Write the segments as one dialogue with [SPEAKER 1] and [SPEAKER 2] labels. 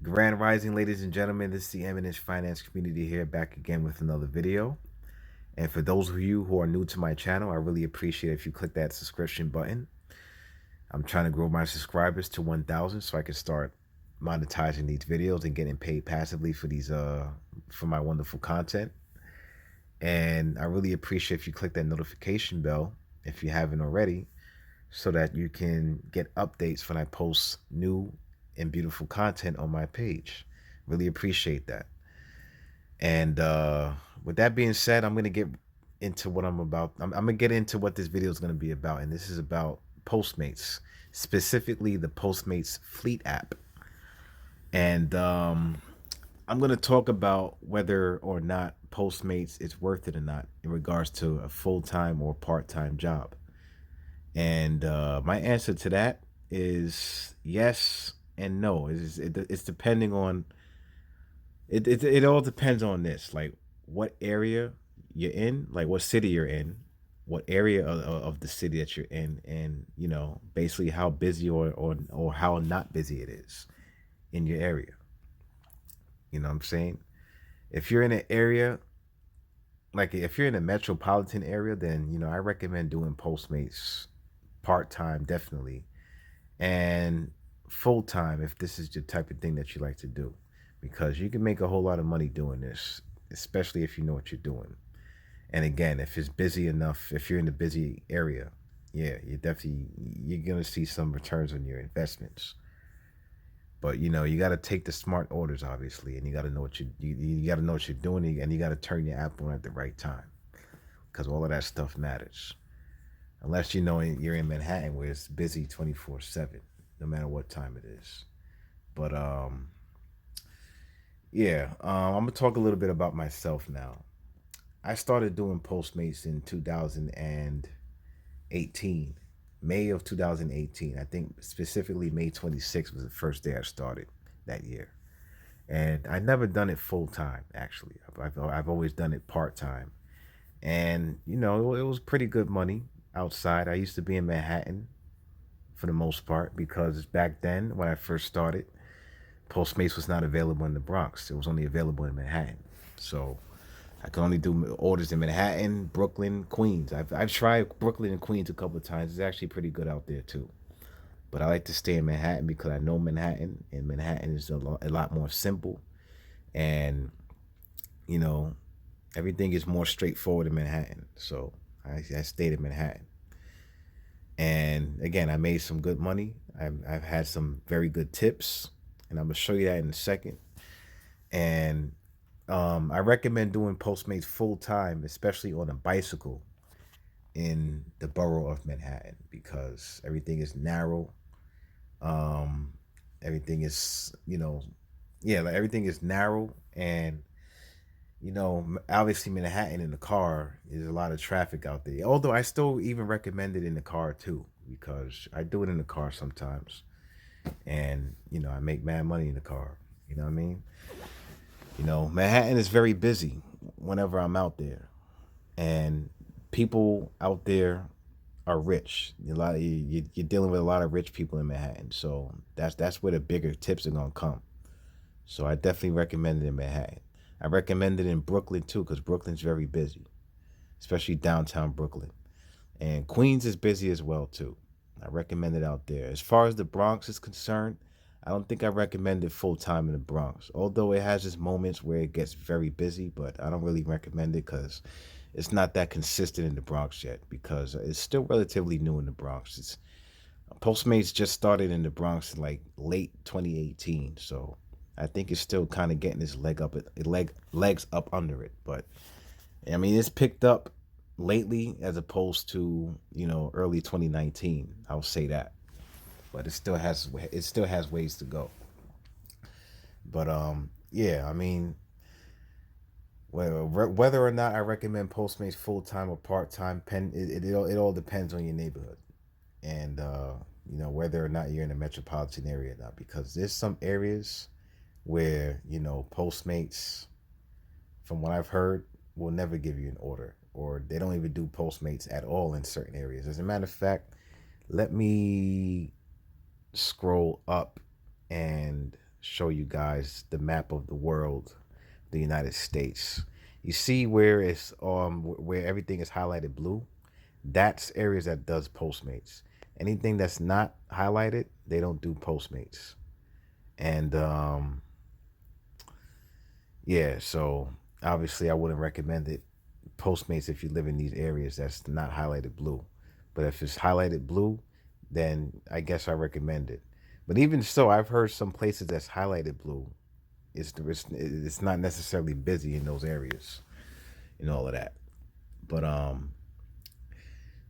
[SPEAKER 1] Grand Rising, ladies and gentlemen. This is the Eminence Finance Community here, back again with another video. And for those of you who are new to my channel, I really appreciate if you click that subscription button. I'm trying to grow my subscribers to 1,000 so I can start monetizing these videos and getting paid passively for these for my wonderful content. And I really appreciate if you click that notification bell if you haven't already, so that you can get updates when I post new and beautiful content on my page. Really appreciate that. And with that being said, I'm going to get into what I'm about. I'm going to get into what this video is going to be about. And this is about Postmates, specifically the Postmates Fleet App. And I'm going to talk about whether or not Postmates is worth it or not in regards to a full-time or part-time job. And my answer to that is yes and no. It's depending on it all depends on this, like what area you're in, like what city you're in, what area of the city that you're in, and basically how busy or how not busy it is in your area. You know what I'm saying? If you're in an area, like if you're in a metropolitan area, then I recommend doing Postmates part-time, definitely, and full-time if this is the type of thing that you like to do, because you can make a whole lot of money doing this, especially if you know what you're doing. And again, if it's busy enough, if you're in the busy area, yeah, you're gonna see some returns on your investments. But you got to take the smart orders, obviously, and you got to know you got to know what you're doing, and you got to turn your app on at the right time, because all of that stuff matters. Unless you're in Manhattan where it's busy 24/7, no matter what time it is. But yeah, I'm gonna talk a little bit about myself now. I started doing Postmates in 2018, May of 2018. I think specifically May 26th was the first day I started that year. And I never done it full time, actually. I've always done it part time. And, it was pretty good money outside. I used to be in Manhattan for the most part, because back then when I first started, Postmates was not available in the Bronx. It was only available in Manhattan. So I could only do orders in Manhattan, Brooklyn, Queens. I've tried Brooklyn and Queens a couple of times. It's actually pretty good out there too. But I like to stay in Manhattan because I know Manhattan, and Manhattan is a lot more simple, and you know everything is more straightforward in Manhattan. So I stayed in Manhattan, and again, I made some good money. I've had some very good tips, and I'm gonna show you that in a second. And I recommend doing Postmates full time, especially on a bicycle in the borough of Manhattan, because everything is narrow. Um, Everything is, yeah, like everything is narrow, and obviously Manhattan in the car is a lot of traffic out there. Although I still even recommend it in the car too, because I do it in the car sometimes, and I make mad money in the car. You know what I mean? Manhattan is very busy whenever I'm out there, and people out there are rich. You're dealing with a lot of rich people in Manhattan, so that's where the bigger tips are gonna come. So I definitely recommend it in Manhattan. I recommend it in Brooklyn too, because Brooklyn's very busy, especially downtown Brooklyn. And Queens is busy as well too. I recommend it out there. As far as the Bronx is concerned, I don't think I recommend it full time in the Bronx. Although it has its moments where it gets very busy, but I don't really recommend it because it's not that consistent in the Bronx yet, because it's still relatively new in the Bronx. Postmates just started in the Bronx in like late 2018, so I think it's still kind of getting its legs up under it. But I mean, it's picked up lately as opposed to early 2019. I'll say that, but it still has ways to go. But yeah, I mean, whether or not I recommend Postmates full time or part time, it all depends on your neighborhood, and whether or not you're in a metropolitan area or not, because there's some areas where Postmates, from what I've heard, will never give you an order, or they don't even do Postmates at all in certain areas. As a matter of fact, let me scroll up and show you guys the map of the world, the United States. You see where it's where everything is highlighted blue? That's areas that does Postmates. Anything that's not highlighted, they don't do Postmates. And yeah, so obviously I wouldn't recommend it Postmates if you live in these areas that's not highlighted blue. But if it's highlighted blue, then I guess I recommend it. But even so, I've heard some places that's highlighted blue. It's not necessarily busy in those areas and all of that. But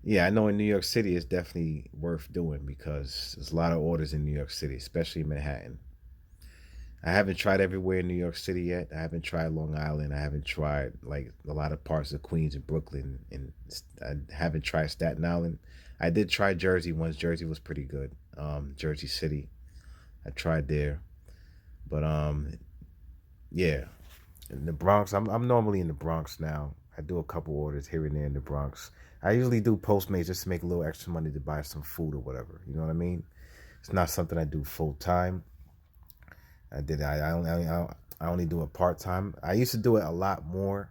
[SPEAKER 1] yeah, I know in New York City it's definitely worth doing because there's a lot of orders in New York City, especially Manhattan. I haven't tried everywhere in New York City yet. I haven't tried Long Island. I haven't tried like a lot of parts of Queens and Brooklyn, and I haven't tried Staten Island. I did try Jersey once. Jersey was pretty good. Jersey City, I tried there, but yeah, in the Bronx. I'm normally in the Bronx now. I do a couple orders here and there in the Bronx. I usually do Postmates just to make a little extra money to buy some food or whatever. You know what I mean? It's not something I do full time. I only do it part time. I used to do it a lot more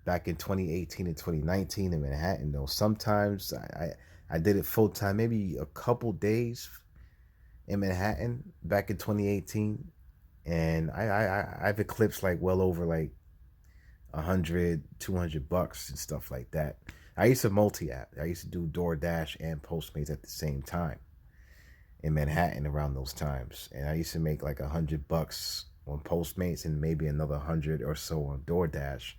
[SPEAKER 1] back in 2018 and 2019 in Manhattan though. Sometimes I did it full time, maybe a couple days in Manhattan back in 2018, and I've eclipsed like well over like 100, $200 and stuff like that. I used to multi app. I used to do DoorDash and Postmates at the same time in Manhattan around those times, and I used to make like $100 on Postmates and maybe another 100 or so on DoorDash,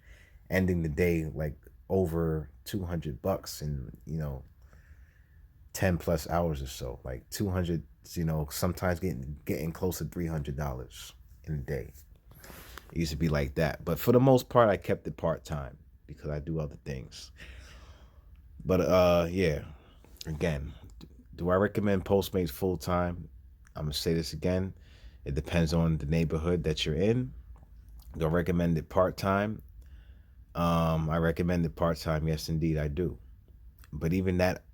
[SPEAKER 1] ending the day like over $200 in 10 plus hours or so, like 200, sometimes getting close to $300 in a day. It used to be like that, but for the most part, I kept it part time because I do other things. But yeah, again, do I recommend Postmates full time? I'm gonna say this again. It depends on the neighborhood that you're in. Do I recommend it part time? I recommend it part time. Yes, indeed, I do. But even that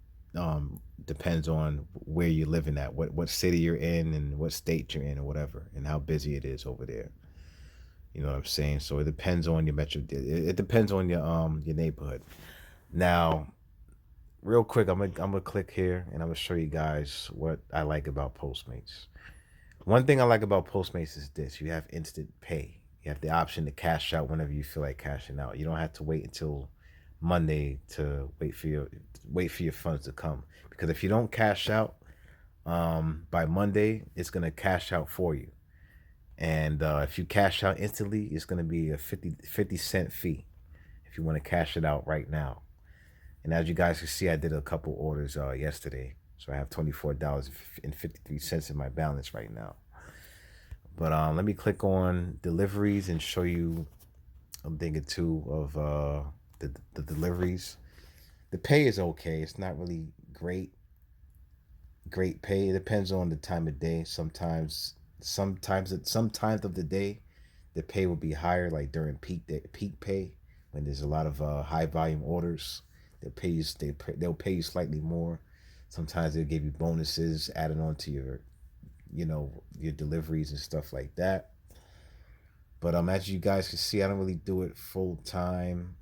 [SPEAKER 1] depends on where you're living at, what city you're in, and what state you're in, or whatever, and how busy it is over there. You know what I'm saying? So it depends on your metro. It depends on your neighborhood. Now, real quick, I'm gonna click here and I'm gonna show you guys what I like about Postmates. One thing I like about Postmates is this: you have instant pay. You have the option to cash out whenever you feel like cashing out. You don't have to wait until Monday to wait for your funds to come. Because if you don't cash out by Monday, it's gonna cash out for you. And if you cash out instantly, it's gonna be a 50 cent fee if you want to cash it out right now. And as you guys can see, I did a couple orders yesterday. So I have $24.53 in my balance right now. But let me click on deliveries and show you a thing or two of the deliveries. The pay is okay. It's not really great pay. It depends on the time of day. Sometimes of the day, the pay will be higher, like during peak pay, when there's a lot of high volume orders. They'll pay you slightly more. Sometimes they'll give you bonuses added on to your deliveries and stuff like that. But as you guys can see, I don't really do it full time.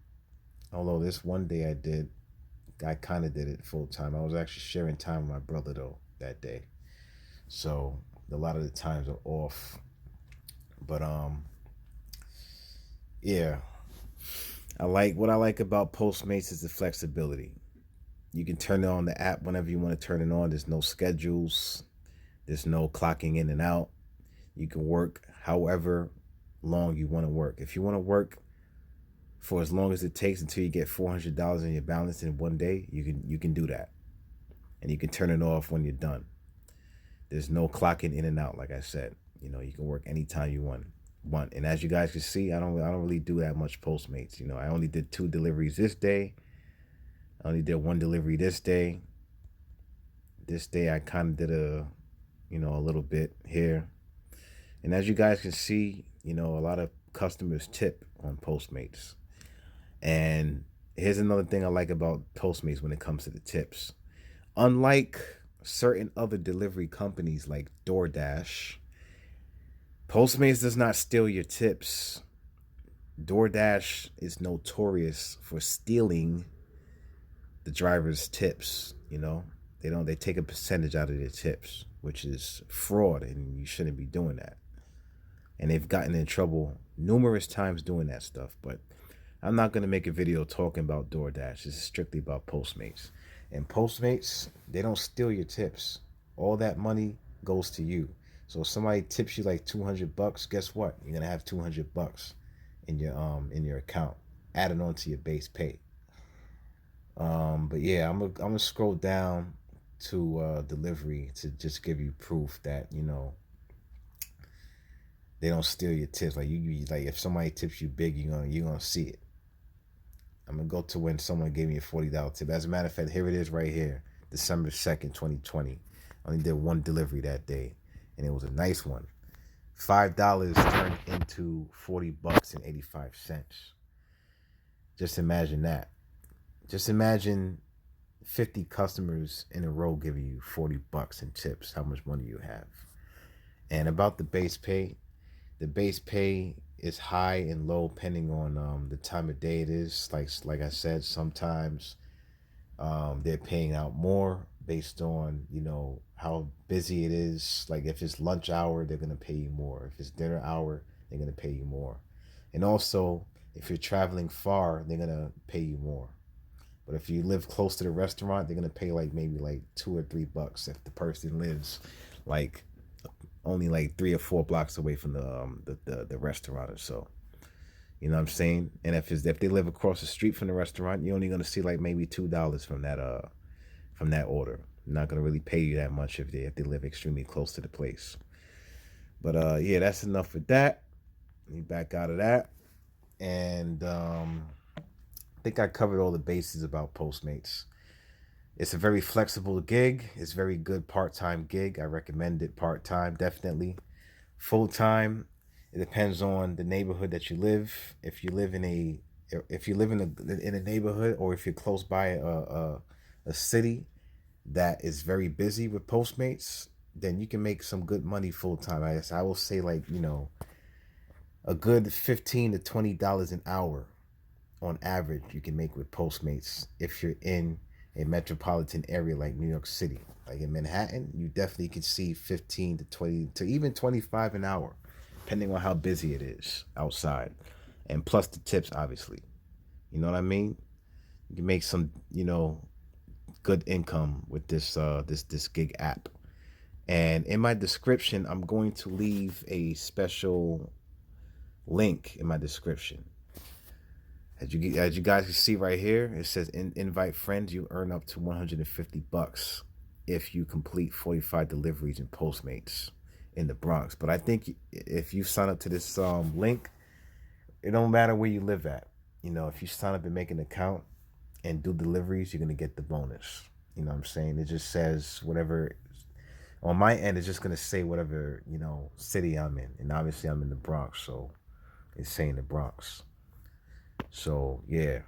[SPEAKER 1] Although this one day I kind of did it full time. I was actually sharing time with my brother though that day, so a lot of the times are off. But yeah, what I like about Postmates is the flexibility. You can turn it on the app whenever you want to turn it on. There's no schedules. There's no clocking in and out. You can work however long you want to work. If you want to work for as long as it takes until you get $400 in your balance in one day, you can do that. And you can turn it off when you're done. There's no clocking in and out, like I said. You can work anytime you want. And as you guys can see, I don't really do that much Postmates. I only did 2 deliveries this day. I only did 1 delivery this day. This day I kind of did a little bit here. And as you guys can see, a lot of customers tip on Postmates. And here's another thing I like about Postmates when it comes to the tips. Unlike certain other delivery companies like DoorDash, Postmates does not steal your tips. DoorDash is notorious for stealing the driver's tips. They take a percentage out of their tips, which is fraud, and you shouldn't be doing that. And they've gotten in trouble numerous times doing that stuff. But I'm not going to make a video talking about DoorDash. This is strictly about Postmates. And Postmates, they don't steal your tips. All that money goes to you. So if somebody tips you like $200, guess what? You're gonna have $200 in your account, added on to your base pay. But yeah, I'm gonna scroll down to delivery to just give you proof that they don't steal your tips. Like like if somebody tips you big, you're gonna see it. I'm gonna go to when someone gave me a $40 tip. As a matter of fact, here it is right here, December 2nd, 2020. I only did one delivery that day, and it was a nice one. $5 turned into $40.85. Just imagine that. Just imagine 50 customers in a row giving you $40 in tips. How much money you have. And about the base pay is high and low depending on the time of day it is. Like I said, sometimes they're paying out more based on how busy it is. Like if it's lunch hour, they're gonna pay you more. If it's dinner hour, they're gonna pay you more. And also, if you're traveling far, they're gonna pay you more. But if you live close to the restaurant, they're gonna pay maybe $2 or $3 if the person lives only 3 or 4 blocks away from the restaurant or so. You know what I'm saying? And if they live across the street from the restaurant, you're only gonna see maybe $2 from that order. They're not gonna really pay you that much if they live extremely close to the place. But yeah, that's enough with that. Let me back out of that. And I think I covered all the bases about Postmates. It's a very flexible gig. It's a very good part-time gig. I recommend it part-time, definitely. Full-time, it depends on the neighborhood that you live. If you live in a neighborhood, or if you're close by a city that is very busy with Postmates, then you can make some good money full-time. I will say a good $15 to $20 an hour on average you can make with Postmates if you're in a metropolitan area like New York City. Like in Manhattan, you definitely can see 15 to 20 to even 25 an hour, depending on how busy it is outside. And plus the tips, obviously. You know what I mean? You can make some, good income with this gig app. And in my description, I'm going to leave a special link in my description. As you guys can see right here, it says invite friends. You earn up to $150 if you complete 45 deliveries in Postmates in the Bronx. But I think if you sign up to this link, it don't matter where you live at. If you sign up and make an account and do deliveries, you're gonna get the bonus. You know what I'm saying? It just says whatever. On my end, it's just gonna say whatever city I'm in, and obviously I'm in the Bronx, so it's saying the Bronx. So yeah,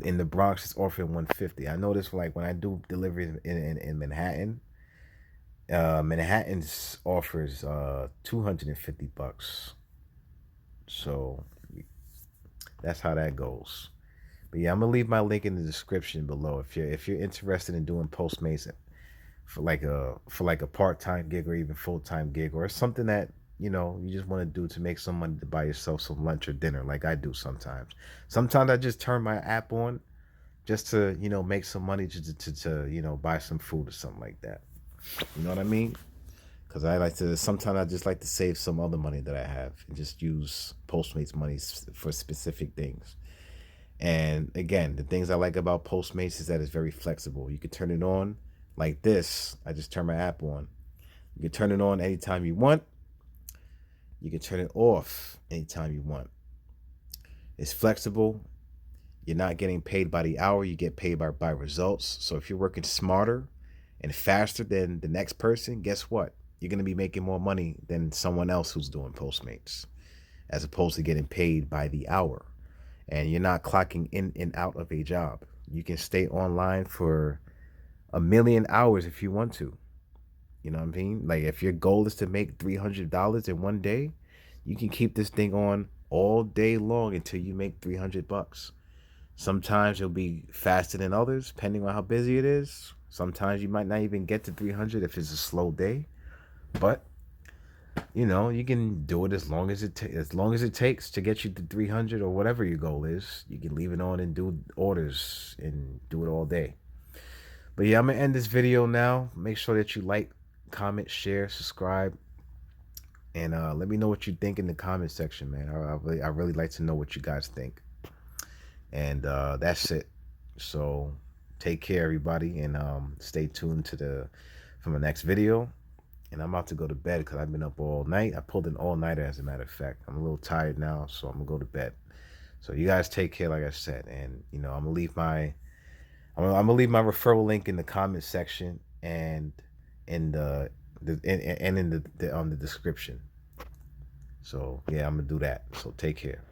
[SPEAKER 1] in the Bronx it's offering $150. I noticed when I do deliveries in Manhattan, Manhattan's offers $250. So that's how that goes. But yeah, I'm gonna leave my link in the description below if you're interested in doing Postmates for a part-time gig or even full-time gig, or something that you just want to do to make some money to buy yourself some lunch or dinner, like I do sometimes. Sometimes I just turn my app on just to make some money to buy some food or something like that. You know what I mean? Because sometimes I just like to save some other money that I have and just use Postmates money for specific things. And again, the things I like about Postmates is that it's very flexible. You can turn it on like this. I just turn my app on. You can turn it on anytime you want. You can turn it off anytime you want. It's flexible. You're not getting paid by the hour. You get paid by results. So if you're working smarter and faster than the next person, guess what? You're going to be making more money than someone else who's doing Postmates, as opposed to getting paid by the hour. And you're not clocking in and out of a job. You can stay online for 1,000,000 hours if you want to. You know what I mean? Like if your goal is to make $300 in one day, you can keep this thing on all day long until you make $300. Sometimes you'll be faster than others, depending on how busy it is. Sometimes you might not even get to 300 if it's a slow day. But you can do it as long as it takes to get you to 300 or whatever your goal is. You can leave it on and do orders and do it all day. But yeah, I'm gonna end this video now. Make sure that you like, comment, share, subscribe, and let me know what you think in the comment section, man. I really like to know what you guys think. And that's it. So take care, everybody, and stay tuned for my next video. And I'm about to go to bed because I've been up all night. I pulled an all-nighter, as a matter of fact. I'm a little tired now, so I'm gonna go to bed. So you guys take care, like I said, and I'm gonna leave my referral link in the comment section and in in the description. So yeah, I'm gonna do that. So take care.